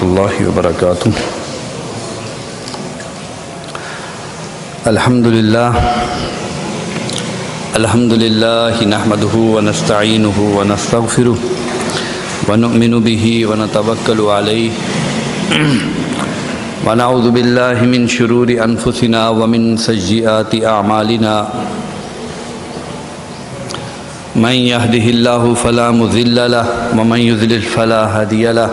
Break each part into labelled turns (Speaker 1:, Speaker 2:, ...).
Speaker 1: ورحمۃ اللہ وبرکاتہ۔ الحمد للہ نحمدہ ونستعینہ ونستغفرہ ونؤمن بہ ونتوکل علیہ ونعوذ باللہ من شرور انفسنا ومن سیئات اعمالنا من يهده الله فلا مضل له ومن يضلل فلا هادي له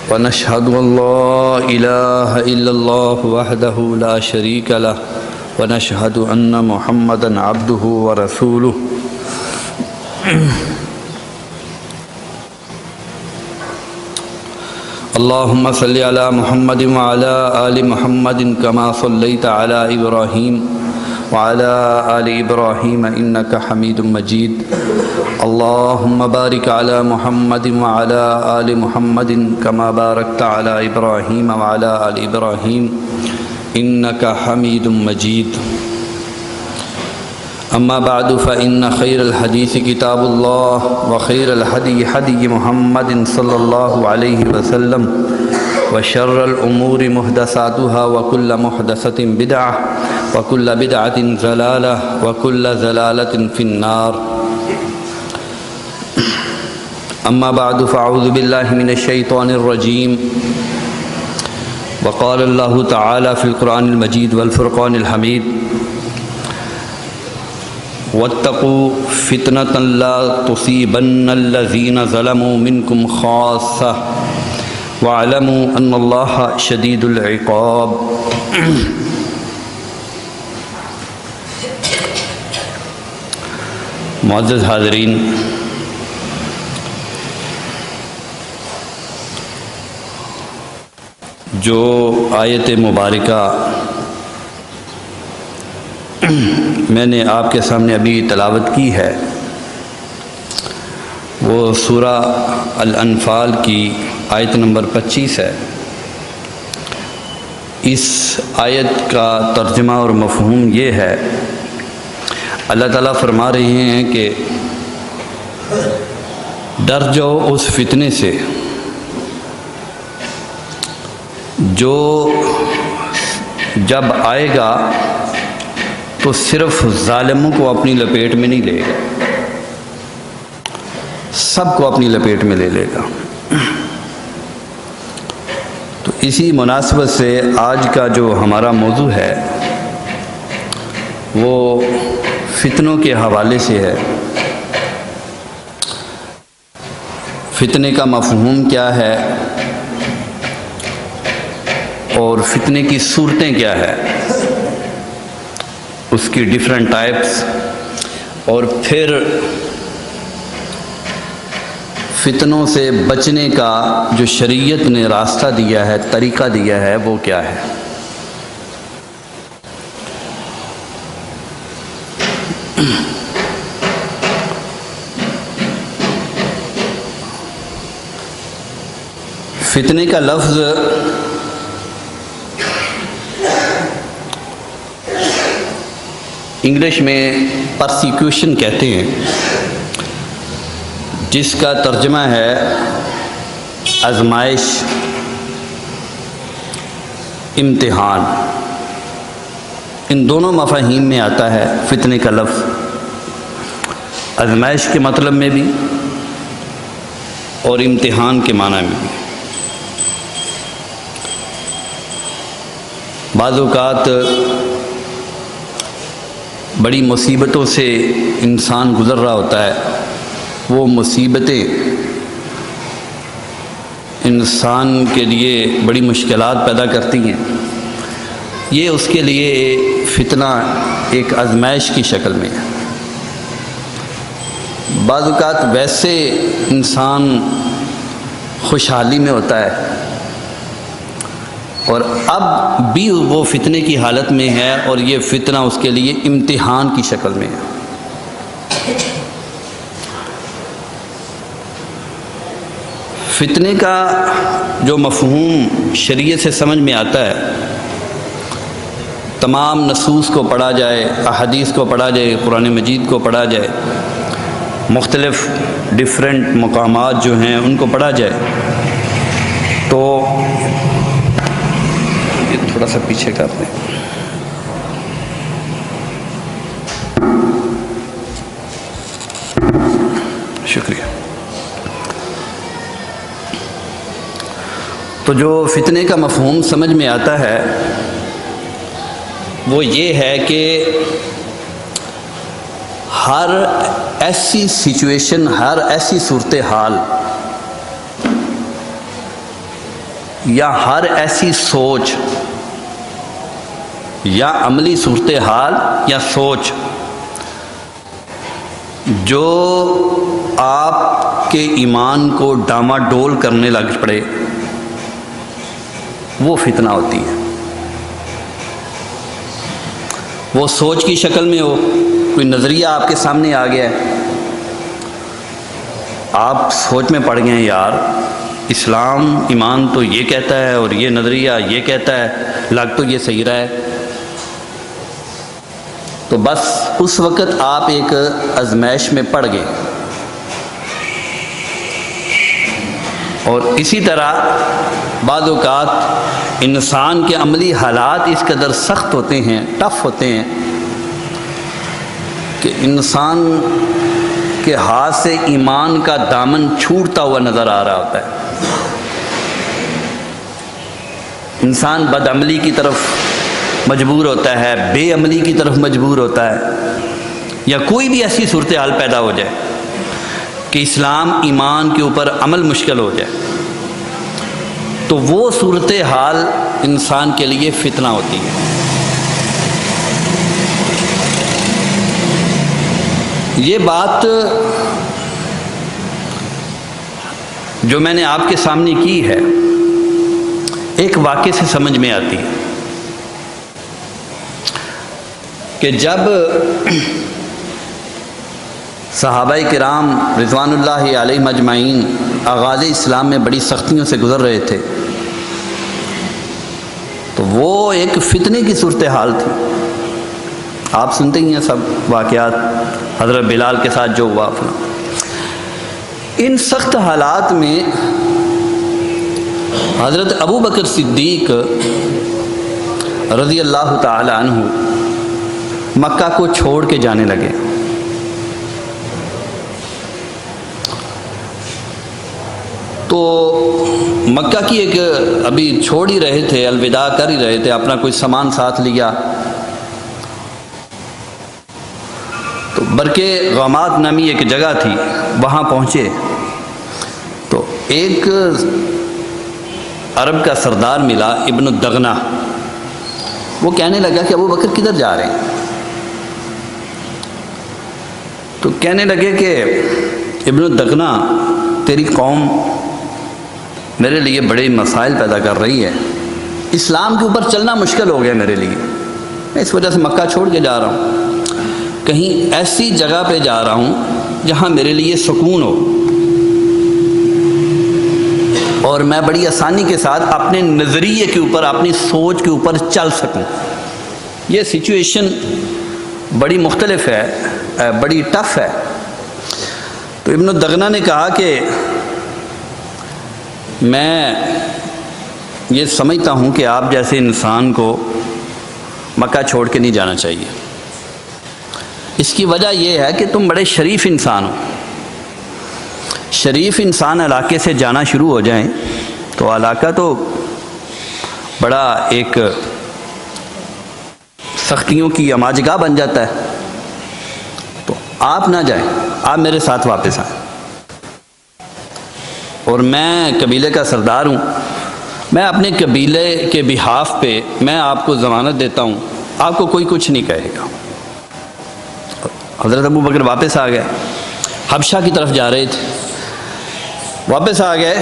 Speaker 1: ونشهد أن لا إله إلا الله وحده لا شريك له ونشهد أن محمدا عبده ورسوله اللهم صل على محمد وعلى آل محمد كما صليت على إبراهيم وعلى آل إبراهيم إنك حميد مجيد اللهم بارك على محمد وعلى آل محمد كما باركت على إبراهيم وعلى آل إبراهيم إنك حميد مجيد أما بعد فإن خير الحديث كتاب الله وخير الهدي هدي محمد صلى الله عليه وسلم وشر الأمور محدثاتها وكل محدثة بدعة وكل بدعة ضلالة وكل ضلالة في النار أما بعد فأعوذ بالله من الشيطان الرجيم وقال الله تعالى في القرآن المجيد والفرقان الحميد واتقوا فتنة لا تصيبن الذين ظلموا منكم خاصة واعلموا ان اللہ شدید العقاب۔ معزز حاضرین، جو آیت مبارکہ میں نے آپ کے سامنے ابھی تلاوت کی ہے وہ سورہ الانفال کی آیت نمبر 25 ہے۔ اس آیت کا ترجمہ اور مفہوم یہ ہے، اللہ تعالیٰ فرما رہے ہیں کہ ڈر جاؤ اس فتنے سے جو جب آئے گا تو صرف ظالموں کو اپنی لپیٹ میں نہیں لے گا، سب کو اپنی لپیٹ میں لے لے گا۔ تو اسی مناسبت سے آج کا جو ہمارا موضوع ہے وہ فتنوں کے حوالے سے ہے۔ فتنے کا مفہوم کیا ہے اور فتنے کی صورتیں کیا ہے، اس کی ڈیفرنٹ ٹائپس، اور پھر فتنوں سے بچنے کا جو شریعت نے راستہ دیا ہے، طریقہ دیا ہے، وہ کیا ہے۔ فتنے کا لفظ انگلش میں پرسیکیوشن کہتے ہیں، جس کا ترجمہ ہے آزمائش، امتحان۔ ان دونوں مفاہیم میں آتا ہے فتنے کا لفظ، آزمائش کے مطلب میں بھی اور امتحان کے معنی میں بھی۔ بعض اوقات بڑی مصیبتوں سے انسان گزر رہا ہوتا ہے، وہ مصیبتیں انسان کے لیے بڑی مشکلات پیدا کرتی ہیں، یہ اس کے لیے فتنہ ایک آزمائش کی شکل میں ہے۔ بعض اوقات ویسے انسان خوشحالی میں ہوتا ہے اور اب بھی وہ فتنے کی حالت میں ہے، اور یہ فتنہ اس کے لیے امتحان کی شکل میں ہے۔ فتنے کا جو مفہوم شریعت سے سمجھ میں آتا ہے، تمام نصوص کو پڑھا جائے، احادیث کو پڑھا جائے، قرآن مجید کو پڑھا جائے، مختلف ڈیفرنٹ مقامات جو ہیں ان کو پڑھا جائے، تو یہ تھوڑا سا پیچھے کر دیں. شکریہ. تو جو فتنے کا مفہوم سمجھ میں آتا ہے وہ یہ ہے کہ ہر ایسی سچویشن، ہر ایسی صورتحال یا ہر ایسی سوچ یا عملی صورتحال یا سوچ جو آپ کے ایمان کو ڈاماڈول کرنے لگ پڑے وہ فتنہ ہوتی ہے. وہ سوچ کی شکل میں ہو، کوئی نظریہ آپ کے سامنے آ گیا ہے، آپ سوچ میں پڑ گئے ہیں یار اسلام ایمان تو یہ کہتا ہے اور یہ نظریہ یہ کہتا ہے، لگ تو یہ صحیح رہا ہے. تو بس اس وقت آپ ایک آزمائش میں پڑ گئے. اور اسی طرح بعض اوقات انسان کے عملی حالات اس قدر سخت ہوتے ہیں، ٹف ہوتے ہیں کہ انسان کے ہاتھ سے ایمان کا دامن چھوٹتا ہوا نظر آ رہا ہوتا ہے. انسان بدعملی کی طرف مجبور ہوتا ہے، بے عملی کی طرف مجبور ہوتا ہے، یا کوئی بھی ایسی صورتحال پیدا ہو جائے کہ اسلام ایمان کے اوپر عمل مشکل ہو جائے، تو وہ صورتحال انسان کے لیے فتنہ ہوتی ہے. یہ بات جو میں نے آپ کے سامنے کی ہے ایک واقعے سے سمجھ میں آتی ہے کہ جب صحابہ کرام رضوان اللہ علیہم اجمعین آغاز اسلام میں بڑی سختیوں سے گزر رہے تھے، تو وہ ایک فتنے کی صورتحال تھی. آپ سنتے ہی ہیں سب واقعات، حضرت بلال کے ساتھ جو ہوا. ان سخت حالات میں حضرت ابو بکر صدیق رضی اللہ تعالی عنہ مکہ کو چھوڑ کے جانے لگے. تو مکہ کی ایک ابھی چھوڑ ہی رہے تھے، الوداع کر ہی رہے تھے، اپنا کوئی سامان ساتھ لیا. تو برکے غامات نامی ایک جگہ تھی، وہاں پہنچے تو ایک عرب کا سردار ملا، ابن الدغنہ. وہ کہنے لگا کہ ابو بکر کدھر جا رہے ہیں؟ تو کہنے لگے کہ ابن الدغنہ تیری قوم میرے لیے بڑے مسائل پیدا کر رہی ہے، اسلام کے اوپر چلنا مشکل ہو گیا میرے لیے، میں اس وجہ سے مکہ چھوڑ کے جا رہا ہوں، کہیں ایسی جگہ پہ جا رہا ہوں جہاں میرے لیے سکون ہو اور میں بڑی آسانی کے ساتھ اپنے نظریے کے اوپر، اپنی سوچ کے اوپر چل سکوں. یہ سچویشن بڑی مختلف ہے، بڑی ٹف ہے. تو ابن الدغنہ نے کہا کہ میں یہ سمجھتا ہوں کہ آپ جیسے انسان کو مکہ چھوڑ کے نہیں جانا چاہیے. اس کی وجہ یہ ہے کہ تم بڑے شریف انسان ہو. شریف انسان علاقے سے جانا شروع ہو جائیں تو علاقہ تو بڑا ایک سختیوں کی اماجگاہ بن جاتا ہے. تو آپ نہ جائیں، آپ میرے ساتھ واپس آئیں. اور میں قبیلے کا سردار ہوں، میں اپنے قبیلے کے بحاف پہ میں آپ کو ضمانت دیتا ہوں، آپ کو کوئی کچھ نہیں کہے گا. حضرت ابو بکر واپس آ گئے، حبشہ کی طرف جا رہے تھے، واپس آ گئے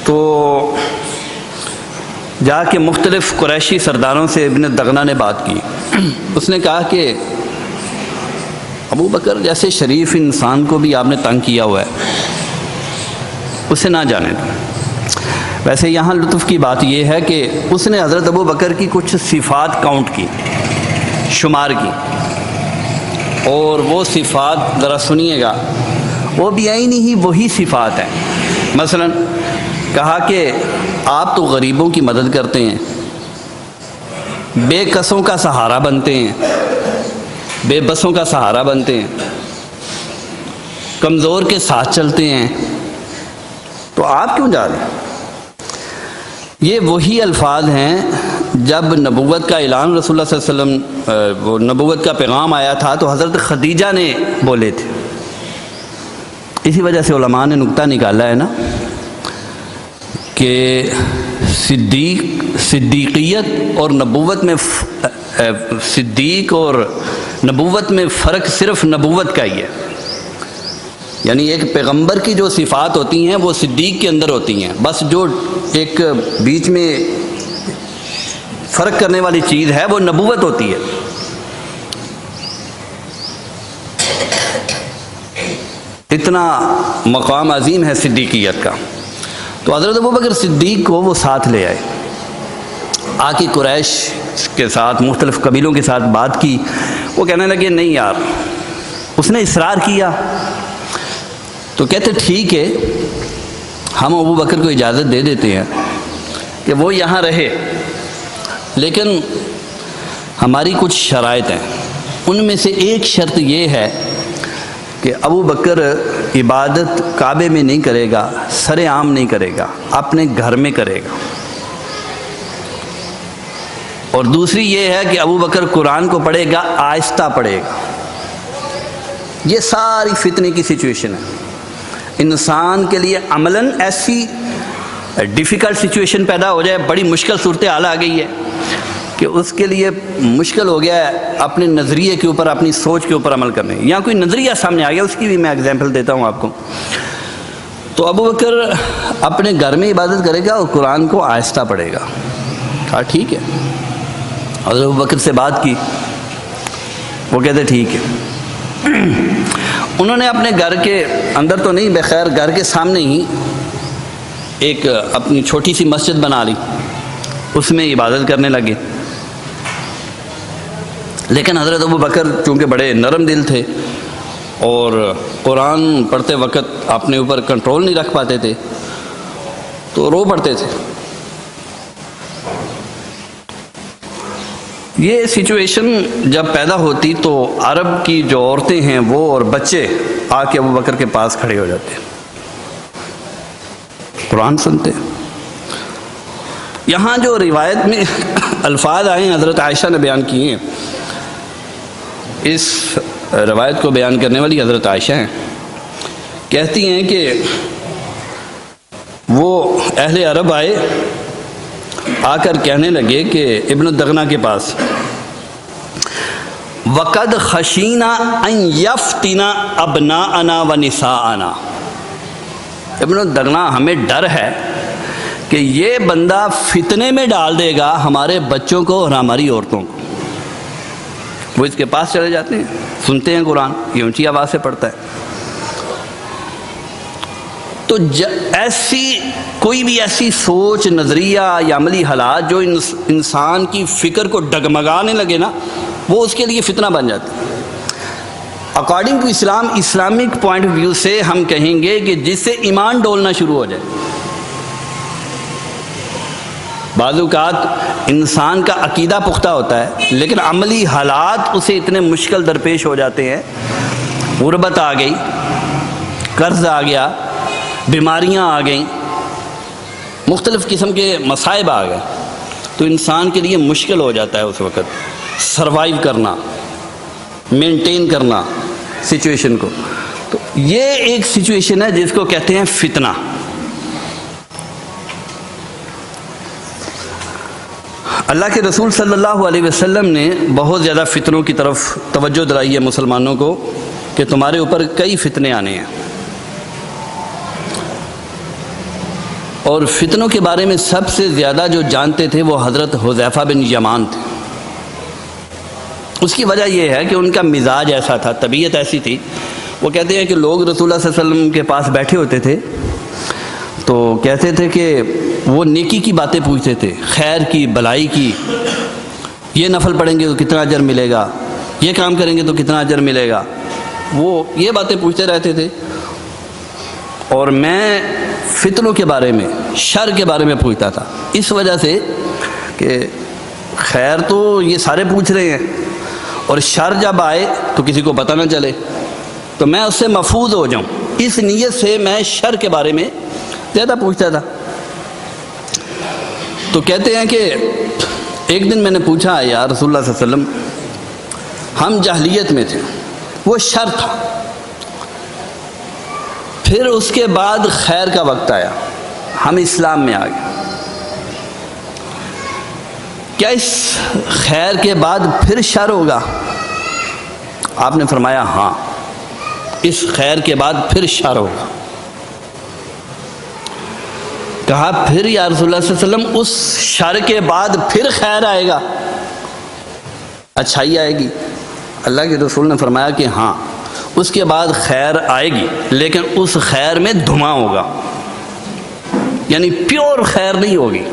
Speaker 1: تو جا کے مختلف قریشی سرداروں سے ابن الدغنہ نے بات کی. اس نے کہا کہ ابو بکر جیسے شریف انسان کو بھی آپ نے تنگ کیا ہوا ہے، اسے نہ جانے دیں. ویسے یہاں لطف کی بات یہ ہے کہ اس نے حضرت ابو بکر کی کچھ صفات کاؤنٹ کی، شمار کی، اور وہ صفات ذرا سنیے گا، وہ بھی عین ہی وہی صفات ہیں. مثلا کہا کہ آپ تو غریبوں کی مدد کرتے ہیں، بے کسوں کا سہارا بنتے ہیں، بے بسوں کا سہارا بنتے ہیں، کمزور کے ساتھ چلتے ہیں، تو آپ کیوں جا رہے ہیں؟ یہ وہی الفاظ ہیں جب نبوت کا اعلان رسول اللہ صلی اللہ علیہ وسلم وہ نبوت کا پیغام آیا تھا تو حضرت خدیجہ نے بولے تھے۔ اسی وجہ سے علماء نے نکتہ نکالا ہے نا کہ صدیقیت اور نبوت میں صدیق اور نبوت میں فرق صرف نبوت کا ہی ہے، یعنی ایک پیغمبر کی جو صفات ہوتی ہیں وہ صدیق کے اندر ہوتی ہیں، بس جو ایک بیچ میں فرق کرنے والی چیز ہے وہ نبوت ہوتی ہے۔ اتنا مقام عظیم ہے صدیقیت کا۔ تو حضرت ابوبکر صدیق کو وہ ساتھ لے آئے، آ کے قریش کے ساتھ مختلف قبیلوں کے ساتھ بات کی۔ وہ کہنے لگے نہیں یار، اس نے اصرار کیا تو کہتے ٹھیک ہے ہم ابوبکر کو اجازت دے دیتے ہیں کہ وہ یہاں رہے، لیکن ہماری کچھ شرائط ہیں۔ ان میں سے ایک شرط یہ ہے کہ ابوبکر عبادت کعبے میں نہیں کرے گا، سر عام نہیں کرے گا، اپنے گھر میں کرے گا، اور دوسری یہ ہے کہ ابوبکر قرآن کو پڑھے گا، آہستہ پڑھے گا۔ یہ ساری فتنے کی سچویشن ہے۔ انسان کے لیے عملاً ایسی ڈیفیکلٹ سچویشن پیدا ہو جائے، بڑی مشکل صورتحال آ گئی ہے کہ اس کے لیے مشکل ہو گیا ہے اپنے نظریے کے اوپر، اپنی سوچ کے اوپر عمل کرنے۔ یا کوئی نظریہ سامنے آ گیا، اس کی بھی میں ایگزامپل دیتا ہوں آپ کو۔ تو ابوبکر اپنے گھر میں عبادت کرے گا اور قرآن کو آہستہ پڑھے گا۔ کہا ٹھیک ہے۔ حضرت ابوبکر سے بات کی، وہ کہتے ٹھیک ہے۔ انہوں نے اپنے گھر کے اندر تو نہیں، بخیر گھر کے سامنے ہی ایک اپنی چھوٹی سی مسجد بنا لی، اس میں عبادت کرنے لگے۔ لیکن حضرت ابوبکر چونکہ بڑے نرم دل تھے اور قرآن پڑھتے وقت اپنے اوپر کنٹرول نہیں رکھ پاتے تھے، تو رو پڑتے تھے۔ یہ سچویشن جب پیدا ہوتی تو عرب کی جو عورتیں ہیں وہ اور بچے آ کے ابوبکر کے پاس کھڑے ہو جاتے ہیں، قرآن سنتے ہیں۔ یہاں جو روایت میں الفاظ آئے ہیں حضرت عائشہ نے بیان کیے ہیں، اس روایت کو بیان کرنے والی حضرت عائشہ ہیں، کہتی ہیں کہ وہ اہل عرب آئے، آ کر کہنے لگے کہ ابن الدغنہ کے پاس، وَقَدْ خَشِينَا أَن يَفْتِنَ أَبْنَاءَنَا وَنِسَاءَنَا۔ ابن الدغنہ ہمیں ڈر ہے کہ یہ بندہ فتنے میں ڈال دے گا ہمارے بچوں کو اور ہماری عورتوں کو۔ وہ اس کے پاس چلے جاتے ہیں، سنتے ہیں قرآن، یہ اونچی آواز سے پڑھتا ہے۔ تو ایسی کوئی بھی ایسی سوچ، نظریہ یا عملی حالات جو انسان کی فکر کو ڈگمگانے لگے نا، وہ اس کے لیے فتنہ بن جاتا ہے۔ According to Islam, Islamic point of view سے ہم کہیں گے کہ جس سے ایمان ڈولنا شروع ہو جائے۔ بعض اوقات انسان کا عقیدہ پختہ ہوتا ہے لیکن عملی حالات اسے اتنے مشکل درپیش ہو جاتے ہیں، غربت آ گئی، قرض آ گیا، بیماریاں آ گئیں، مختلف قسم کے مصائب آ گئے، تو انسان کے لیے مشکل ہو جاتا ہے اس وقت سروائیو کرنا، مینٹین کرنا سچویشن کو۔ تو یہ ایک سچویشن ہے جس کو کہتے ہیں فتنہ۔ اللہ کے رسول صلی اللہ علیہ وسلم نے بہت زیادہ فتنوں کی طرف توجہ دلائی ہے مسلمانوں کو کہ تمہارے اوپر کئی فتنے آنے ہیں، اور فتنوں کے بارے میں سب سے زیادہ جو جانتے تھے وہ حضرت حذیفہ بن یمان تھے۔ اس کی وجہ یہ ہے کہ ان کا مزاج ایسا تھا، طبیعت ایسی تھی۔ وہ کہتے ہیں کہ لوگ رسول اللہ صلی اللہ علیہ وسلم کے پاس بیٹھے ہوتے تھے تو کہتے تھے کہ وہ نیکی کی باتیں پوچھتے تھے، خیر کی، بلائی کی، یہ نفل پڑھیں گے تو کتنا اجر ملے گا، یہ کام کریں گے تو کتنا اجر ملے گا، وہ یہ باتیں پوچھتے رہتے تھے۔ اور میں فتنوں کے بارے میں، شر کے بارے میں پوچھتا تھا، اس وجہ سے کہ خیر تو یہ سارے پوچھ رہے ہیں، اور شر جب آئے تو کسی کو پتہ نہ چلے، تو میں اس سے محفوظ ہو جاؤں، اس نیت سے میں شر کے بارے میں زیادہ پوچھتا تھا۔ تو کہتے ہیں کہ ایک دن میں نے پوچھا، یا رسول اللہ صلی اللہ علیہ وسلم ہم جاہلیت میں تھے، وہ شر تھا، پھر اس کے بعد خیر کا وقت آیا، ہم اسلام میں آ گئے، کیا اس خیر کے بعد پھر شر ہوگا؟ آپ نے فرمایا ہاں، اس خیر کے بعد پھر شر ہوگا۔ کہا پھر یا رسول اللہ صلی اللہ علیہ وسلم اس شر کے بعد پھر خیر آئے گا، اچھائی آئے گی؟ اللہ کے رسول نے فرمایا کہ ہاں، اس کے بعد خیر آئے گی، لیکن اس خیر میں دھواں ہوگا، یعنی پیور خیر نہیں ہوگی۔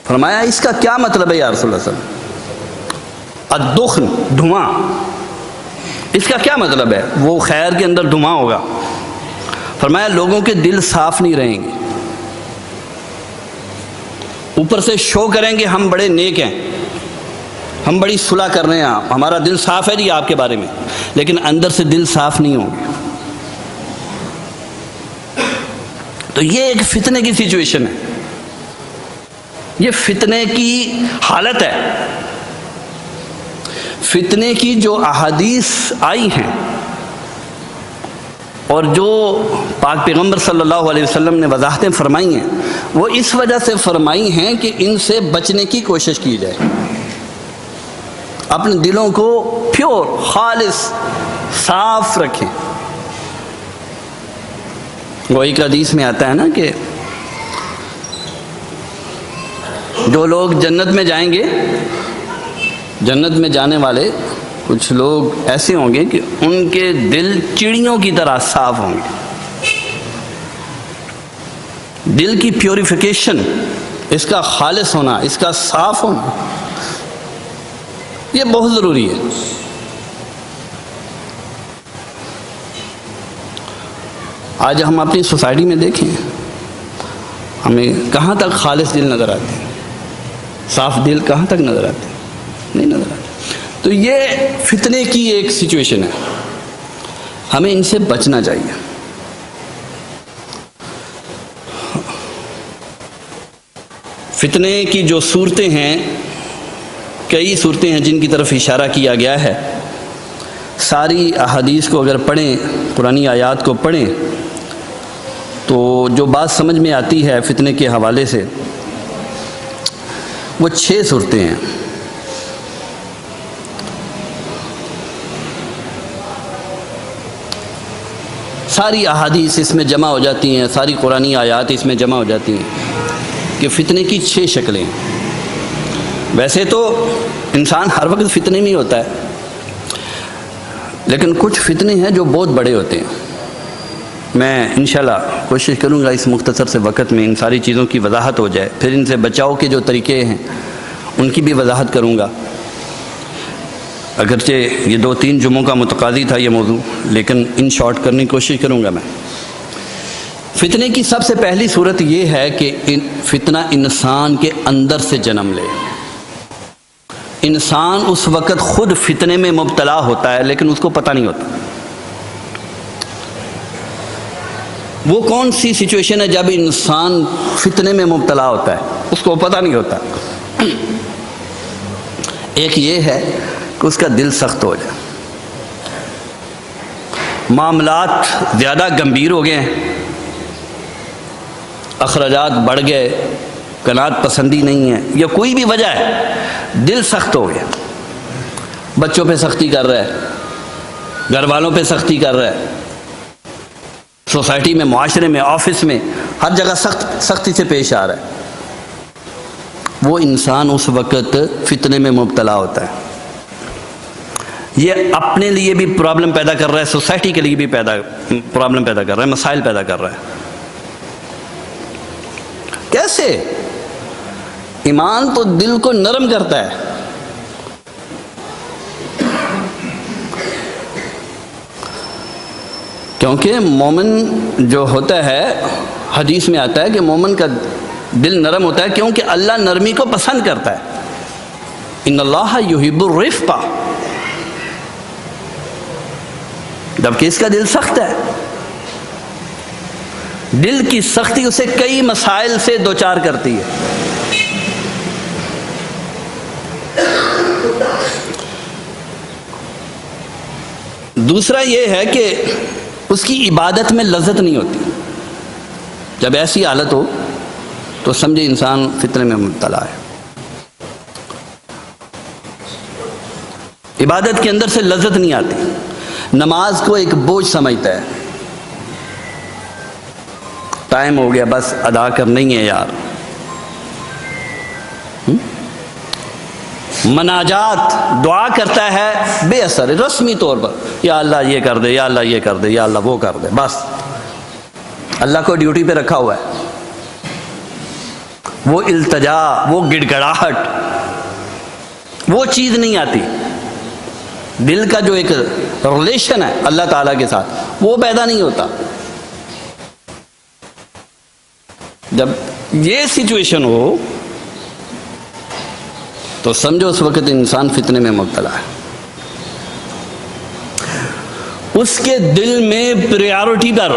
Speaker 1: فرمایا اس کا کیا مطلب ہے یا رسول اللہ صلی اللہ علیہ وسلم؟ الدخن، دھواں، اس کا کیا مطلب ہے؟ وہ خیر کے اندر دھواں ہوگا۔ فرمایا لوگوں کے دل صاف نہیں رہیں گے، اوپر سے شو کریں گے ہم بڑے نیک ہیں، ہم بڑی صلح کر رہے ہیں، ہمارا دل صاف ہے جی آپ کے بارے میں، لیکن اندر سے دل صاف نہیں ہوں گے۔ تو یہ ایک فتنے کی سچویشن ہے، یہ فتنے کی حالت ہے۔ فتنے کی جو احادیث آئی ہیں اور جو پاک پیغمبر صلی اللہ علیہ وسلم نے وضاحتیں فرمائی ہیں، وہ اس وجہ سے فرمائی ہیں کہ ان سے بچنے کی کوشش کی جائے، اپنے دلوں کو پیور، خالص، صاف رکھیں۔ وہ ایک حدیث میں آتا ہے نا کہ جو لوگ جنت میں جائیں گے، جنت میں جانے والے کچھ لوگ ایسے ہوں گے کہ ان کے دل چڑیوں کی طرح صاف ہوں گے۔ دل کی پیوریفیکیشن، اس کا خالص ہونا، اس کا صاف ہونا، یہ بہت ضروری ہے۔ آج ہم اپنی سوسائٹی میں دیکھیں، ہمیں کہاں تک خالص دل نظر آتے ہیں، صاف دل کہاں تک نظر آتے ہیں؟ نہیں نظر آتے۔ تو یہ فتنے کی ایک سچویشن ہے، ہمیں ان سے بچنا چاہیے۔ فتنے کی جو صورتیں ہیں، کئی صورتیں ہیں جن کی طرف اشارہ کیا گیا ہے، ساری احادیث کو اگر پڑھیں، قرآنی آیات کو پڑھیں، تو جو بات سمجھ میں آتی ہے فتنے کے حوالے سے، وہ 6 صورتیں ہیں۔ ساری احادیث اس میں جمع ہو جاتی ہیں، ساری قرآنی آیات اس میں جمع ہو جاتی ہیں کہ فتنے کی 6 شکلیں۔ ویسے تو انسان ہر وقت فتنے میں ہی ہوتا ہے، لیکن کچھ فتنے ہیں جو بہت بڑے ہوتے ہیں۔ میں انشاءاللہ کوشش کروں گا اس مختصر سے وقت میں ان ساری چیزوں کی وضاحت ہو جائے، پھر ان سے بچاؤ کے جو طریقے ہیں ان کی بھی وضاحت کروں گا۔ اگرچہ یہ 2-3 جمعوں کا متقاضی تھا یہ موضوع، لیکن ان شارٹ کرنے کی کوشش کروں گا میں۔ فتنے کی سب سے پہلی صورت یہ ہے کہ فتنہ انسان کے اندر سے جنم لے۔ انسان اس وقت خود فتنے میں مبتلا ہوتا ہے، لیکن اس کو پتہ نہیں ہوتا۔ وہ کون سی سچویشن ہے جب انسان فتنے میں مبتلا ہوتا ہے، اس کو پتہ نہیں ہوتا۔ ایک یہ ہے کہ اس کا دل سخت ہو جائے، معاملات زیادہ گمبھیر ہو گئے ہیں، اخراجات بڑھ گئے، قناعت پسندی نہیں ہے، یا کوئی بھی وجہ ہے، دل سخت ہو گیا، بچوں پہ سختی کر رہا ہے، گھر والوں پہ سختی کر رہا ہے، سوسائٹی میں، معاشرے میں، آفس میں، ہر جگہ سختی سے پیش آ رہا ہے، وہ انسان اس وقت فتنے میں مبتلا ہوتا ہے۔ یہ اپنے لیے بھی پرابلم پیدا کر رہا ہے، سوسائٹی کے لیے بھی پرابلم پیدا کر رہا ہے، مسائل پیدا کر رہا ہے۔ کیسے؟ ایمان تو دل کو نرم کرتا ہے۔ کیونکہ مومن جو ہوتا ہے، حدیث میں آتا ہے کہ مومن کا دل نرم ہوتا ہے کیونکہ اللہ نرمی کو پسند کرتا ہے. ان اللہ یحب الرفق، جبکہ اس کا دل سخت ہے. دل کی سختی اسے کئی مسائل سے دوچار کرتی ہے. دوسرا یہ ہے کہ اس کی عبادت میں لذت نہیں ہوتی. جب ایسی حالت ہو تو سمجھے انسان فتنے میں مبتلا ہے. عبادت کے اندر سے لذت نہیں آتی. نماز کو ایک بوجھ سمجھتا ہے. ٹائم ہو گیا بس ادا کرنا ہی ہے یار. مناجات دعا کرتا ہے بے اثر رسمی طور پر، یا اللہ یہ کر دے، یا اللہ یہ کر دے، یا اللہ وہ کر دے. بس اللہ کو ڈیوٹی پہ رکھا ہوا ہے. وہ التجا، وہ گڑ گڑاہٹ، وہ چیز نہیں آتی. دل کا جو ایک ریلیشن ہے اللہ تعالیٰ کے ساتھ وہ پیدا نہیں ہوتا. جب یہ سچویشن ہو تو سمجھو اس وقت انسان فتنے میں مبتلا ہے. اس کے دل میں پریارٹی پر،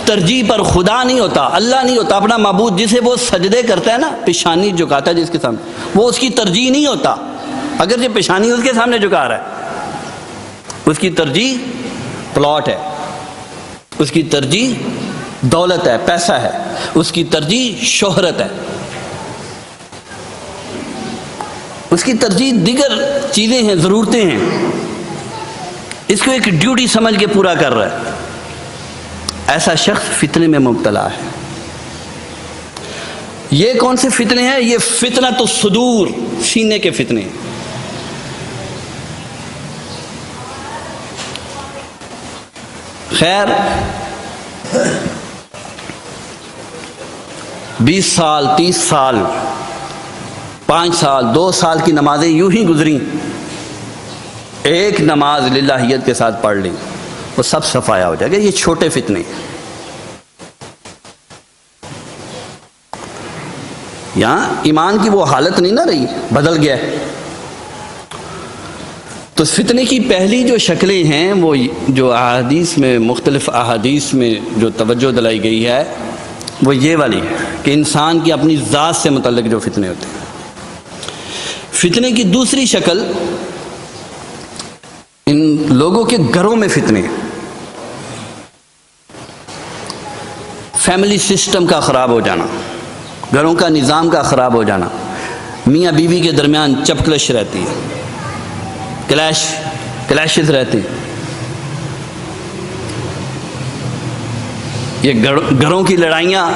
Speaker 1: ترجیح پر خدا نہیں ہوتا، اللہ نہیں ہوتا. اپنا معبود جسے وہ سجدے کرتا ہے نا، پیشانی جھکاتا ہے جس کے سامنے، وہ اس کی ترجیح نہیں ہوتا. اگر یہ پیشانی اس کے سامنے جھکا رہا ہے، اس کی ترجیح پلاٹ ہے، اس کی ترجیح دولت ہے، پیسہ ہے، اس کی ترجیح شہرت ہے، اس کی ترجیح دیگر چیزیں ہیں، ضرورتیں ہیں. اس کو ایک ڈیوٹی سمجھ کے پورا کر رہا ہے. ایسا شخص فتنے میں مبتلا ہے. یہ کون سے فتنے ہیں؟ یہ فتنہ تو صدور، سینے کے فتنے ہیں. خیر 20 سال 30 سال 5 سال 2 سال کی نمازیں یوں ہی گزری. ایک نماز للہیت کے ساتھ پڑھ لی، وہ سب صفایا ہو جائے گا. یہ چھوٹے فتنے. یہاں ایمان کی وہ حالت نہیں نہ رہی، بدل گیا. تو فتنے کی پہلی جو شکلیں ہیں وہ جو احادیث میں، مختلف احادیث میں جو توجہ دلائی گئی ہے وہ یہ والی ہے کہ انسان کی اپنی ذات سے متعلق جو فتنے ہوتے ہیں. فتنے کی دوسری شکل ان لوگوں کے گھروں میں فتنے، فیملی سسٹم کا خراب ہو جانا، گھروں کا نظام کا خراب ہو جانا. میاں بیوی کے درمیان چپکلش رہتی ہے، کلیشز رہتے ہیں. یہ گھروں کی لڑائیاں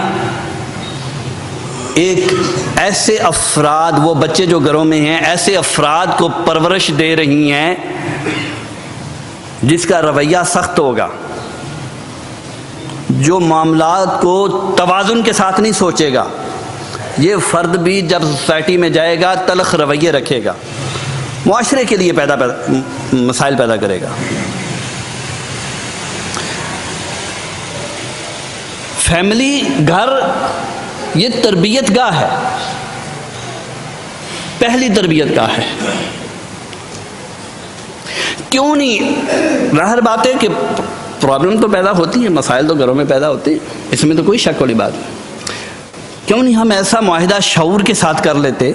Speaker 1: ایک ایسے افراد، وہ بچے جو گھروں میں ہیں، ایسے افراد کو پرورش دے رہی ہیں جس کا رویہ سخت ہوگا، جو معاملات کو توازن کے ساتھ نہیں سوچے گا. یہ فرد بھی جب سوسائٹی میں جائے گا تلخ رویے رکھے گا، معاشرے کے لیے مسائل پیدا کرے گا. فیملی، گھر یہ تربیت گاہ ہے، پہلی تربیت گاہ ہے. کیوں نہیں؟ ظاہر بات ہے کہ پرابلم تو پیدا ہوتی ہے، مسائل تو گھروں میں پیدا ہوتے ہیں، اس میں تو کوئی شک والی بات نہیں. کیوں نہیں ہم ایسا معاہدہ شعور کے ساتھ کر لیتے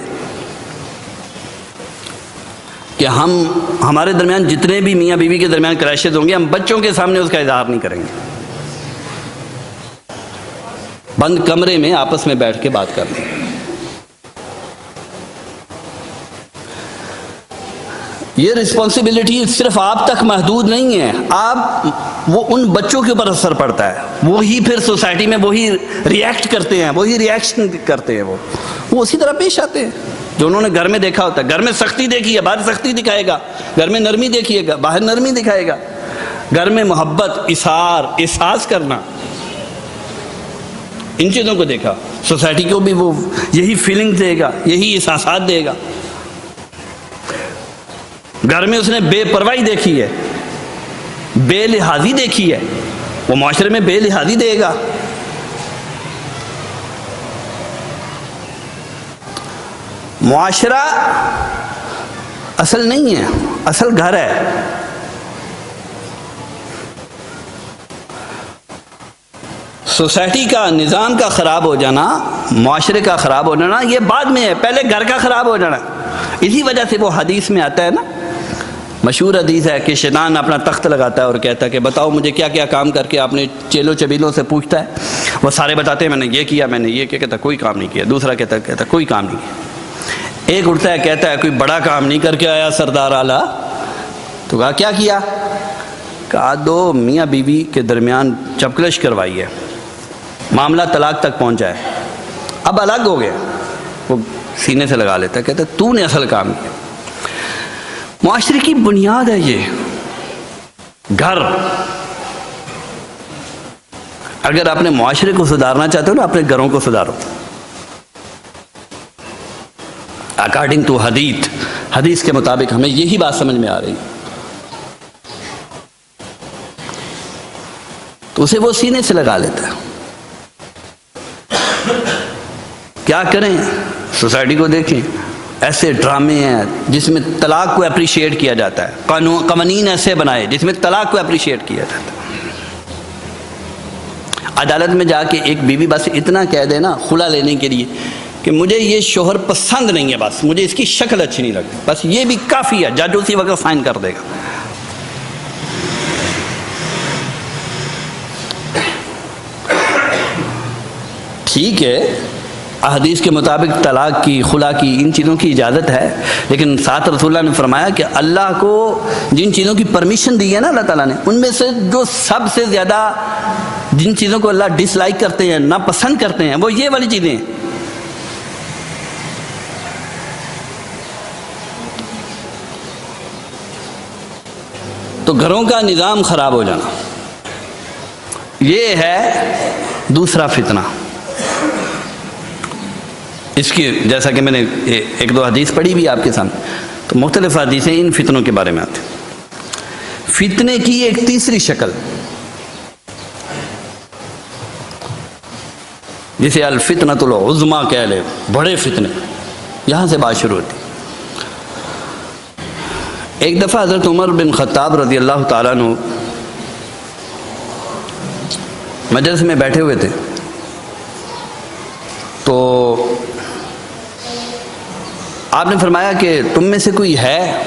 Speaker 1: کہ ہمارے درمیان جتنے بھی میاں بیوی کے درمیان کلیشز ہوں گے، ہم بچوں کے سامنے اس کا اظہار نہیں کریں گے، بند کمرے میں آپس میں بیٹھ کے بات کر لیں. یہ رسپانسبلٹی صرف آپ تک محدود نہیں ہے، وہ ان بچوں کے اوپر اثر پڑتا ہے. وہی پھر سوسائٹی میں وہی ریئیکٹ کرتے ہیں، وہی ریئیکشن کرتے ہیں، وہ اسی طرح پیش آتے ہیں جو انہوں نے گھر میں دیکھا ہوتا ہے. گھر میں سختی دیکھی ہے، باہر سختی دکھائے گا. گھر میں نرمی دیکھیے گا، باہر نرمی دکھائے گا. گھر میں محبت، احساس کرنا، ان چیزوں کو دیکھا. سوسائٹی کو بھی وہ یہی فیلنگ دے گا، یہی احساسات دے گا. گھر میں اس نے بے پرواہی دیکھی ہے، بے لحاظی دیکھی ہے، وہ معاشرے میں بے لحاظی دے گا. معاشرہ اصل نہیں ہے، اصل گھر ہے. سوسائٹی کا نظام کا خراب ہو جانا، معاشرے کا خراب ہو جانا یہ بعد میں ہے، پہلے گھر کا خراب ہو جانا. اسی وجہ سے وہ حدیث میں آتا ہے نا، مشہور حدیث ہے کہ شیطان اپنا تخت لگاتا ہے اور کہتا ہے کہ بتاؤ مجھے کیا کیا کام کر کے. آپ نے چیلوں چبیلوں سے پوچھتا ہے، وہ سارے بتاتے ہیں میں نے یہ کیا، میں نے یہ کیا. کہتا کوئی کام نہیں کیا. دوسرا کہتا کوئی کام نہیں کیا. ایک اٹھتا ہے کہتا ہے کوئی بڑا کام نہیں کر کے آیا سردار اعلیٰ. تو کہا کیا کیا؟ کہا 2 میاں بیوی کے درمیان چپکلش کروائی ہے، معاملہ طلاق تک پہنچا ہے، اب الگ ہو گیا. وہ سینے سے لگا لیتا ہے، کہتا ہے تو نے اصل کام کیا. معاشرے کی بنیاد ہے یہ گھر. اگر اپنے معاشرے کو سدھارنا چاہتے ہو نا، اپنے گھروں کو سدھارو. اکارڈنگ ٹو حدیث کے مطابق ہمیں یہی بات سمجھ میں آ رہی. تو اسے وہ سینے سے لگا لیتا ہے. کیا کریں؟ سوسائٹی کو دیکھیں، ایسے ڈرامے ہیں جس میں طلاق کو اپریشیٹ کیا جاتا ہے، قوانین ایسے بنائے جس میں طلاق کو اپریشیٹ کیا جاتا ہے. عدالت میں جا کے ایک بیوی بس اتنا کہہ دے نا خلا لینے کے لیے کہ مجھے یہ شوہر پسند نہیں ہے، بس مجھے اس کی شکل اچھی نہیں لگتی، بس یہ بھی کافی ہے، جج اسی وقت سائن کر دے گا. ٹھیک ہے، احادیث کے مطابق طلاق کی، خلا کی، ان چیزوں کی اجازت ہے، لیکن ساتھ رسول اللہ نے فرمایا کہ اللہ کو جن چیزوں کی پرمیشن دی ہے نا اللہ تعالیٰ نے، ان میں سے جو سب سے زیادہ جن چیزوں کو اللہ ڈس لائک کرتے ہیں، ناپسند کرتے ہیں، وہ یہ والی چیزیں ہیں. تو گھروں کا نظام خراب ہو جانا، یہ ہے دوسرا فتنہ. اس کی جیسا کہ میں نے 1-2 حدیث پڑھی بھی آپ کے سامنے، تو مختلف حدیثیں ان فتنوں کے بارے میں آتی. فتنے کی ایک تیسری شکل جسے الفتنۃ العظمیٰ کہہ لے، بڑے فتنے، یہاں سے بات شروع ہوتی. ایک دفعہ حضرت عمر بن خطاب رضی اللہ تعالیٰ عنہ مجلس میں بیٹھے ہوئے تھے، تو آپ نے فرمایا کہ تم میں سے کوئی ہے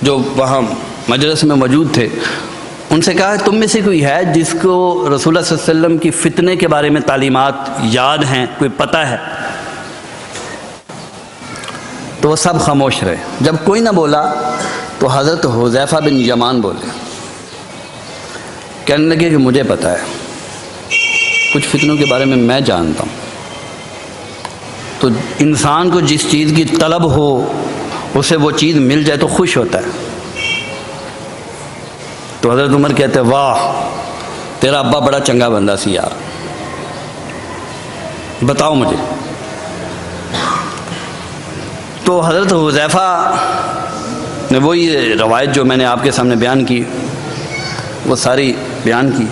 Speaker 1: جو وہاں مجلس میں موجود تھے، ان سے کہا تم میں سے کوئی ہے جس کو رسول اللہ صلی اللہ علیہ وسلم کی فتنے کے بارے میں تعلیمات یاد ہیں، کوئی پتہ ہے؟ تو وہ سب خاموش رہے. جب کوئی نہ بولا تو حضرت حذیفہ بن یمان بولے، کہنے لگے کہ مجھے پتہ ہے، کچھ فتنوں کے بارے میں میں جانتا ہوں. تو انسان کو جس چیز کی طلب ہو اسے وہ چیز مل جائے تو خوش ہوتا ہے. تو حضرت عمر کہتے ہیں واہ تیرا ابا بڑا چنگا بندہ سی یار، بتاؤ مجھے. تو حضرت حذیفہ نے وہی روایت جو میں نے آپ کے سامنے بیان کی وہ ساری بیان کی.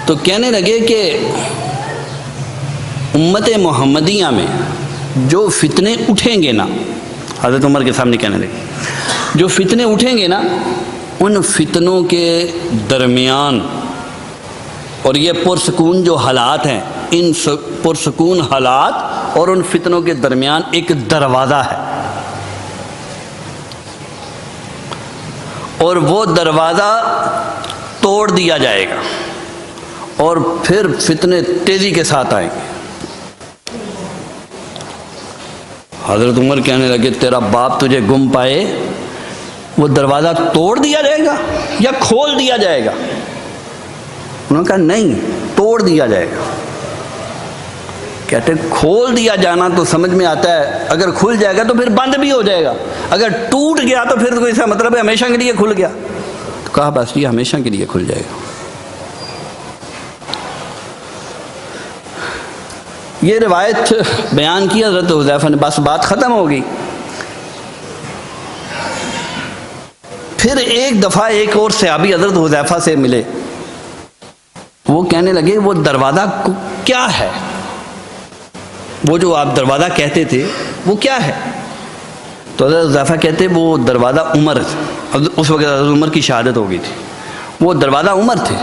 Speaker 1: تو کہنے لگے کہ امت محمدیہ میں جو فتنے اٹھیں گے نا، حضرت عمر کے سامنے کہنے لگے جو فتنے اٹھیں گے نا، ان فتنوں کے درمیان، اور یہ پرسکون جو حالات ہیں، ان پرسکون حالات اور ان فتنوں کے درمیان ایک دروازہ ہے، اور وہ دروازہ توڑ دیا جائے گا اور پھر فتنے تیزی کے ساتھ آئیں گے. حضرت عمر کہنے لگے تیرا باپ تجھے گم پائے، وہ دروازہ توڑ دیا جائے گا یا کھول دیا جائے گا؟ انہوں نے کہا نہیں، توڑ دیا جائے گا. کہتے کھول دیا جانا تو سمجھ میں آتا ہے، اگر کھل جائے گا تو پھر بند بھی ہو جائے گا، اگر ٹوٹ گیا تو پھر کوئی ایسا مطلب ہے ہمیشہ کے لیے کھل گیا. تو کہا بس یہ ہمیشہ کے لیے کھل جائے گا. یہ روایت بیان کی حضرت حذیفہ نے، بس بات ختم ہو گئی. پھر ایک دفعہ ایک اور صحابی حضرت حذیفہ سے ملے، وہ کہنے لگے وہ دروازہ کیا ہے، وہ جو آپ دروازہ کہتے تھے وہ کیا ہے؟ تو حضرت حذیفہ کہتے وہ دروازہ عمر، اس وقت حضرت عمر کی شہادت ہو گئی تھی، وہ دروازہ عمر تھے۔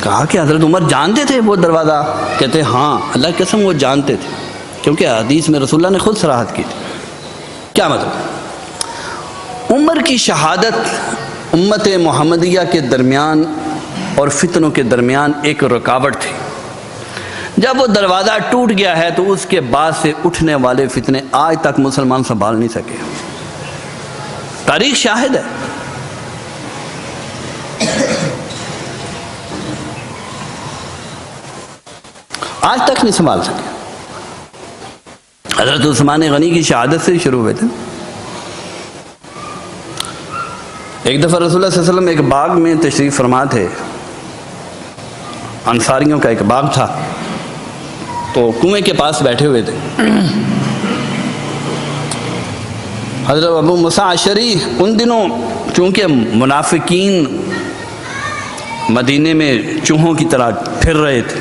Speaker 1: کہا کہ حضرت عمر جانتے تھے وہ دروازہ؟ کہتے ہاں اللہ کی قسم وہ جانتے تھے، کیونکہ حدیث میں رسول اللہ نے خود صراحت کی تھی۔ کیا مطلب؟ عمر کی شہادت امت محمدیہ کے درمیان اور فتنوں کے درمیان ایک رکاوٹ تھی۔ جب وہ دروازہ ٹوٹ گیا ہے تو اس کے بعد سے اٹھنے والے فتنے آج تک مسلمان سنبھال نہیں سکے، تاریخ شاہد ہے۔ آج تک نہیں سنبھال سکے۔ حضرت عثمان غنی کی شہادت سے شروع ہوئے تھے۔ ایک دفعہ رسول اللہ صلی اللہ علیہ وسلم ایک باغ میں تشریف فرما تھے، انصاریوں کا ایک باغ تھا، تو کنویں کے پاس بیٹھے ہوئے تھے۔ حضرت ابو موسیٰ اشعری ان دنوں چونکہ منافقین مدینے میں چوہوں کی طرح پھر رہے تھے،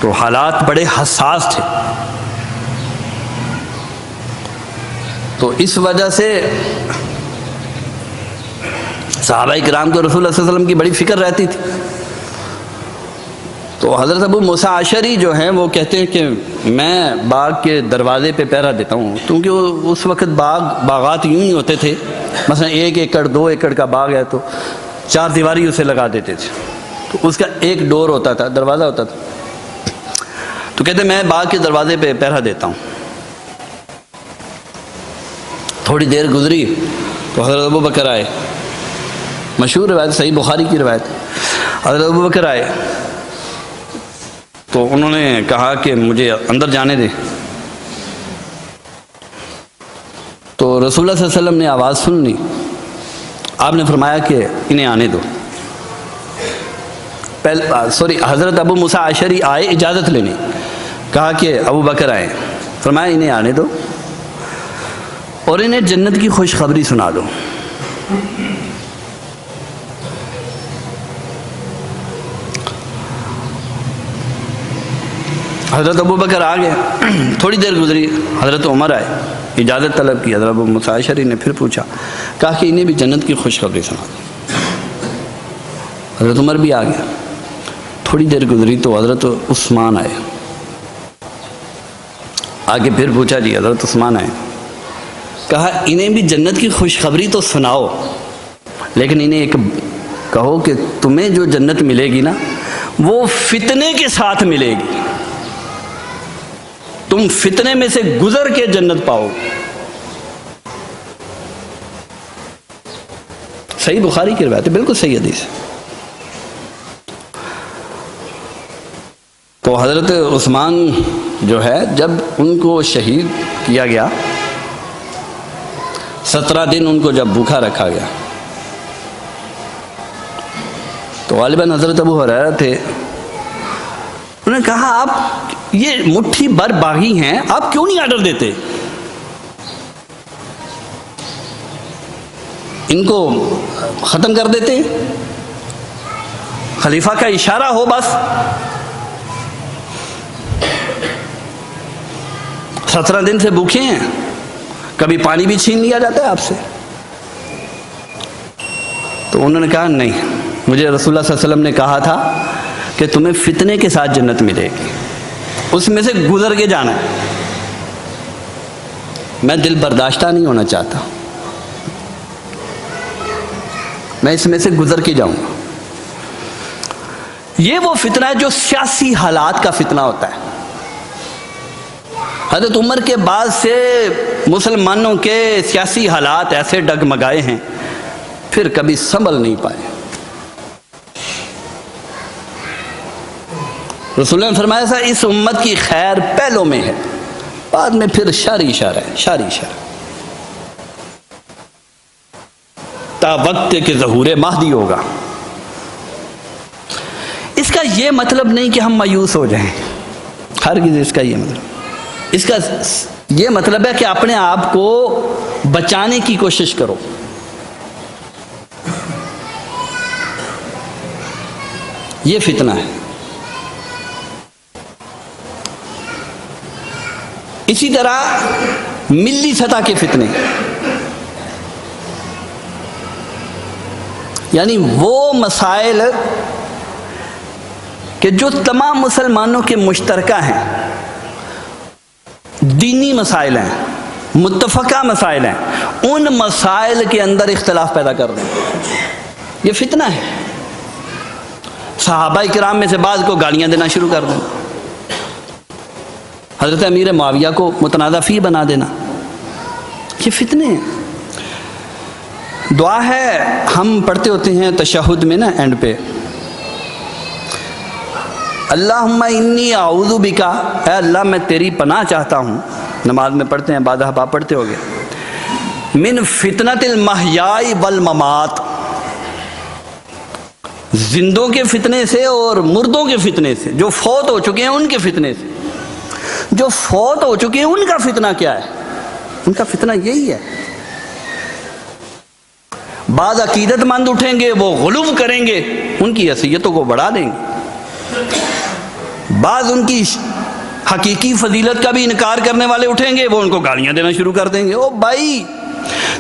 Speaker 1: تو حالات بڑے حساس تھے، تو اس وجہ سے صحابہ کرام کو رسول اللہ صلی اللہ علیہ وسلم کی بڑی فکر رہتی تھی۔ تو حضرت ابو موسیٰ اشعری جو ہیں وہ کہتے ہیں کہ میں باغ کے دروازے پہ پہرا دیتا ہوں، کیونکہ اس وقت باغات یوں ہی ہوتے تھے، مثلا 1 ایکڑ 2 ایکڑ کا باغ ہے تو 4 دیواری اسے لگا دیتے تھے، تو اس کا ایک ڈور ہوتا تھا، دروازہ ہوتا تھا۔ تو کہتے میں باغ کے دروازے پہ پہرا دیتا ہوں۔ تھوڑی دیر گزری تو حضرت ابو بکر آئے، مشہور روایت، صحیح بخاری کی روایت۔ حضرت ابو بکر آئے تو انہوں نے کہا کہ مجھے اندر جانے دیں، تو رسول اللہ صلی اللہ علیہ وسلم نے آواز سن لی، آپ نے فرمایا کہ انہیں آنے دو۔ حضرت ابو موسیٰ اشعری آئے اجازت لینے، کہا کہ ابو بکر آئے، فرمایا انہیں آنے دو اور انہیں جنت کی خوشخبری سنا دو۔ حضرت ابو بکر آ گئے، تھوڑی دیر گزری، حضرت عمر آئے، اجازت طلب کی، حضرت ابو موسیٰ اشعری نے پھر پوچھا، کہا کہ انہیں بھی جنت کی خوشخبری سنا دو۔ حضرت عمر بھی آ گیا، تھوڑی دیر گزری تو حضرت عثمان آئے، آگے پھر پوچھا، جی حضرت عثمان آئے، کہا انہیں بھی جنت کی خوشخبری تو سناؤ، لیکن انہیں ایک کہو کہ تمہیں جو جنت ملے گی نا وہ فتنے کے ساتھ ملے گی، تم فتنے میں سے گزر کے جنت پاؤ۔ صحیح بخاری کی روایت ہے، بالکل صحیح حدیث ہے۔ تو حضرت عثمان جو ہے جب ان کو شہید کیا گیا، 17 دن ان کو جب بھوکا رکھا گیا، تو غالباً حضرت ابو ہریرہ تھے، انہوں نے کہا آپ یہ مٹھی بھر باغی ہیں، آپ کیوں نہیں آرڈر دیتے، ان کو ختم کر دیتے، خلیفہ کا اشارہ ہو بس۔ 17 دن سے بھوکے ہیں، کبھی پانی بھی چھین لیا جاتا ہے آپ سے۔ تو انہوں نے کہا نہیں، مجھے رسول اللہ صلی اللہ علیہ وسلم نے کہا تھا کہ تمہیں فتنے کے ساتھ جنت ملے گی، اس میں سے گزر کے جانا ہے، میں دل برداشتہ نہیں ہونا چاہتا، میں اس میں سے گزر کے جاؤں گا۔ یہ وہ فتنہ ہے جو سیاسی حالات کا فتنہ ہوتا ہے۔ حضرت عمر کے بعد سے مسلمانوں کے سیاسی حالات ایسے ڈگمگائے ہیں، پھر کبھی سنبھل نہیں پائے۔ رسول اللہ نے فرمایا تھا اس امت کی خیر پہلوں میں ہے، بعد میں پھر شر ہی شر ہے، شر ہی شر، تا وقت کے ظہور مہدی ہوگا۔ اس کا یہ مطلب نہیں کہ ہم مایوس ہو جائیں، ہرگز اس کا یہ مطلب، اس کا یہ مطلب ہے کہ اپنے آپ کو بچانے کی کوشش کرو. یہ فتنہ ہے. اسی طرح ملی سطح کے فتنے، یعنی وہ مسائل کہ جو تمام مسلمانوں کے مشترکہ ہیں، دینی مسائل ہیں، متفقہ مسائل ہیں، ان مسائل کے اندر اختلاف پیدا کر دیں. یہ فتنہ ہے. صحابہ کرام میں سے بعض کو گالیاں دینا شروع کر دیں، حضرت امیر معاویہ کو متنازع فی بنا دینا. یہ فتنے ہیں. دعا ہے ہم پڑھتے ہوتے ہیں تشہد میں نا، اینڈ پہ اللہم انی اعوذ بکا، اے اللہ میں تیری پناہ چاہتا ہوں. نماز میں پڑھتے ہیں، بعض احباب پڑھتے ہوگے، من فتنۃ المحیاء والممات، زندوں کے فتنے سے اور مردوں کے فتنے سے. جو فوت ہو چکے ہیں ان کے فتنے سے. جو فوت ہو چکے ہیں ان کا فتنہ کیا ہے؟ ان کا فتنہ یہی ہے، بعض عقیدت مند اٹھیں گے، وہ غلو کریں گے، ان کی حیثیتوں کو بڑھا دیں گے. بعض ان کی حقیقی فضیلت کا بھی انکار کرنے والے اٹھیں گے، وہ ان کو گالیاں دینا شروع کر دیں گے. او بھائی،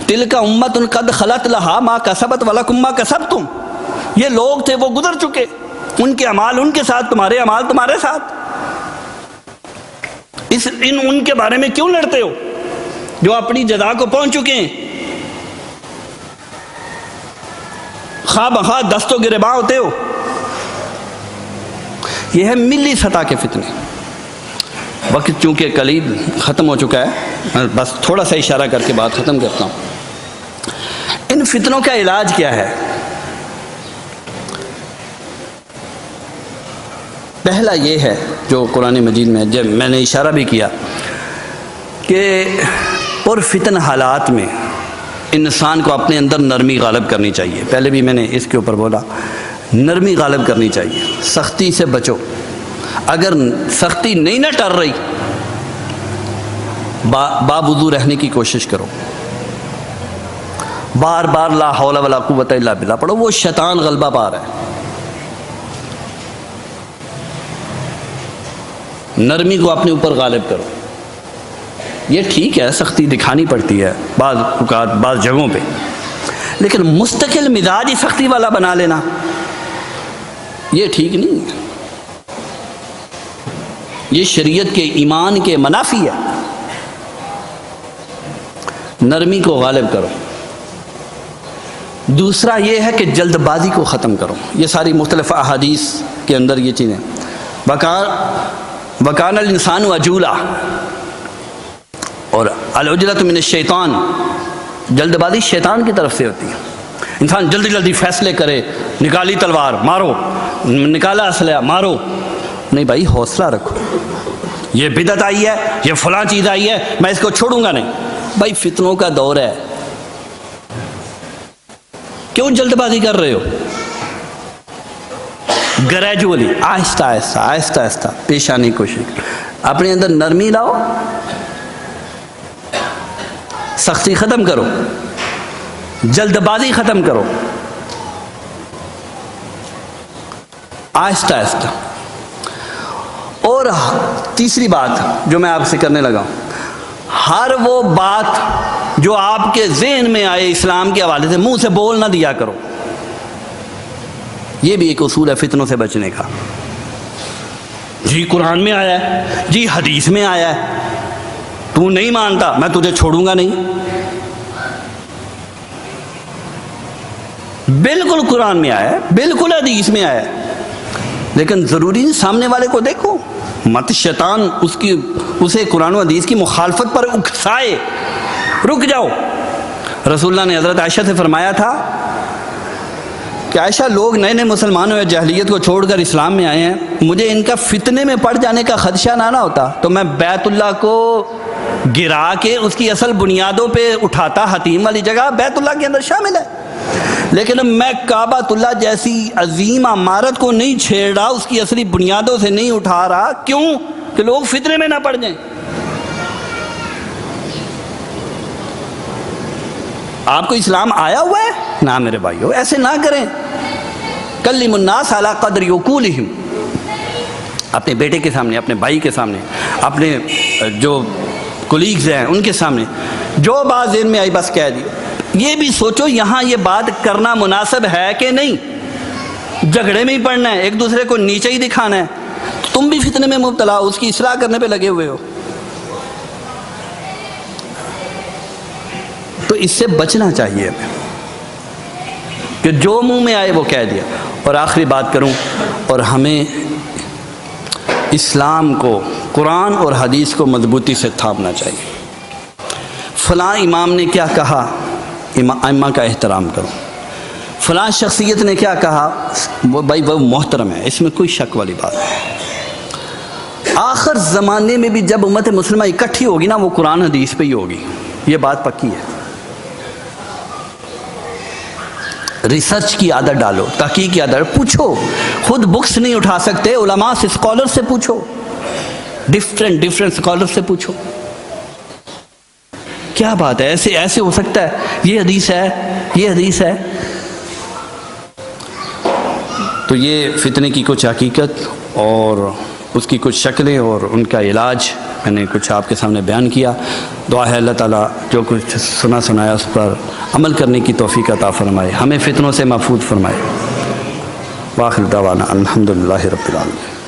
Speaker 1: تلک امت قد خلت لہا ما کسبت ولکم ما کسبتم. یہ لوگ تھے، وہ گزر چکے، ان کے اعمال ان کے ساتھ، تمہارے اعمال تمہارے ساتھ. ان کے بارے میں کیوں لڑتے ہو جو اپنی جزا کو پہنچ چکے ہیں؟ خواہ بخواہ دست و گریباں ہوتے ہو. یہ ہے ملی سطح کے فتنے. وقت چونکہ قلیل ختم ہو چکا ہے، میں بس تھوڑا سا اشارہ کر کے بات ختم کرتا ہوں. ان فتنوں کا علاج کیا ہے؟ پہلا یہ ہے جو قرآن مجید میں جب میں نے اشارہ بھی کیا کہ پر فتن حالات میں انسان کو اپنے اندر نرمی غالب کرنی چاہیے. پہلے بھی میں نے اس کے اوپر بولا، نرمی غالب کرنی چاہیے. سختی سے بچو. اگر سختی نہیں نہ ٹر رہی، باوضو رہنے کی کوشش کرو. بار بار لا حول ولا قوت الا باللہ پڑھو. وہ شیطان غلبہ پا رہا ہے. نرمی کو اپنے اوپر غالب کرو. یہ ٹھیک ہے، سختی دکھانی پڑتی ہے بعض اوقات بعض جگہوں پہ، لیکن مستقل مزاج سختی والا بنا لینا یہ ٹھیک نہیں ہے. یہ شریعت کے ایمان کے منافی ہے. نرمی کو غالب کرو. دوسرا یہ ہے کہ جلد بازی کو ختم کرو. یہ ساری مختلف احادیث کے اندر یہ چیزیں، وکان الانسان عجولا، اور العجلۃ من الشیطان، جلد بازی شیطان کی طرف سے ہوتی ہے. انسان جلدی جلدی فیصلے کرے، نکالی تلوار مارو، نکالا اسلحہ مارو. نہیں بھائی، حوصلہ رکھو. یہ بدعت آئی ہے، یہ فلاں چیز آئی ہے، میں اس کو چھوڑوں گا نہیں. بھائی فتنوں کا دور ہے، کیوں جلد بازی کر رہے ہو؟ گریجولی، آہستہ آہستہ آہستہ آہستہ پیش آنے کی کوشش کرو. اپنے اندر نرمی لاؤ، سختی ختم کرو، جلد بازی ختم کرو، آہستہ آہستہ. اور تیسری بات جو میں آپ سے کرنے لگا ہوں، ہر وہ بات جو آپ کے ذہن میں آئے اسلام کے حوالے سے منہ سے بول نہ دیا کرو. یہ بھی ایک اصول ہے فتنوں سے بچنے کا. جی قرآن میں آیا ہے، جی حدیث میں آیا ہے، تو نہیں مانتا میں تجھے چھوڑوں گا نہیں. بالکل قرآن میں آیا ہے، بالکل حدیث میں آیا ہے، لیکن ضروری نہیں سامنے والے کو دیکھو، مت شیطان اسے قرآن و حدیث کی مخالفت پر اکسائے. رک جاؤ. رسول اللہ نے حضرت عائشہ سے فرمایا تھا کہ عائشہ، لوگ نئے نئے مسلمان ہوئے، جاہلیت کو چھوڑ کر اسلام میں آئے ہیں، مجھے ان کا فتنے میں پڑ جانے کا خدشہ نہ ہوتا تو میں بیت اللہ کو گرا کے اس کی اصل بنیادوں پہ اٹھاتا. حتیم والی جگہ بیت اللہ کے اندر شامل ہے، لیکن میں کعبۃ اللہ جیسی عظیم عمارت کو نہیں چھیڑ رہا، اس کی اصلی بنیادوں سے نہیں اٹھا رہا. کیوں؟ کہ لوگ فتنے میں نہ پڑ جائیں. آپ کو اسلام آیا ہوا ہے نہ میرے بھائیو، ایسے نہ کریں. کلم الناس علی قدر عقولہم، اپنے بیٹے کے سامنے، اپنے بھائی کے سامنے، اپنے جو کولیگز ہیں ان کے سامنے جو بات ذہن میں آئی بس کہہ دی. یہ بھی سوچو یہاں یہ بات کرنا مناسب ہے کہ نہیں. جھگڑے میں ہی پڑنا ہے، ایک دوسرے کو نیچے ہی دکھانا ہے، تم بھی فتنے میں مبتلا ہو، اس کی اصلاح کرنے پہ لگے ہوئے ہو. تو اس سے بچنا چاہیے ہمیں کہ جو منہ میں آئے وہ کہہ دیا. اور آخری بات کروں، اور ہمیں اسلام کو، قرآن اور حدیث کو مضبوطی سے تھامنا چاہیے. فلاں امام نے کیا کہا، ائمہ کا احترام کرو. فلاں شخصیت نے کیا کہا، وہ بھائی وہ محترم ہے، اس میں کوئی شک والی بات نہیں. آخر زمانے میں بھی جب امت مسلمہ اکٹھی ہوگی نا، وہ قرآن حدیث پہ ہی ہوگی، یہ بات پکی ہے. ریسرچ کی عادت ڈالو، تحقیق کی عادت پوچھو. خود بکس نہیں اٹھا سکتے، علماء سے، اسکالر سے پوچھو، ڈفرینٹ اسکالر سے پوچھو. کیا بات ہے، ایسے ہو سکتا ہے، یہ حدیث ہے، یہ حدیث ہے. تو یہ فتنے کی کچھ حقیقت اور اس کی کچھ شکلیں اور ان کا علاج میں نے کچھ آپ کے سامنے بیان کیا. دعا ہے اللہ تعالیٰ جو کچھ سنایا اس پر عمل کرنے کی توفیق عطا فرمائے، ہمیں فتنوں سے محفوظ فرمائے. وآخر دعوانا الحمدللہ رب العالمین.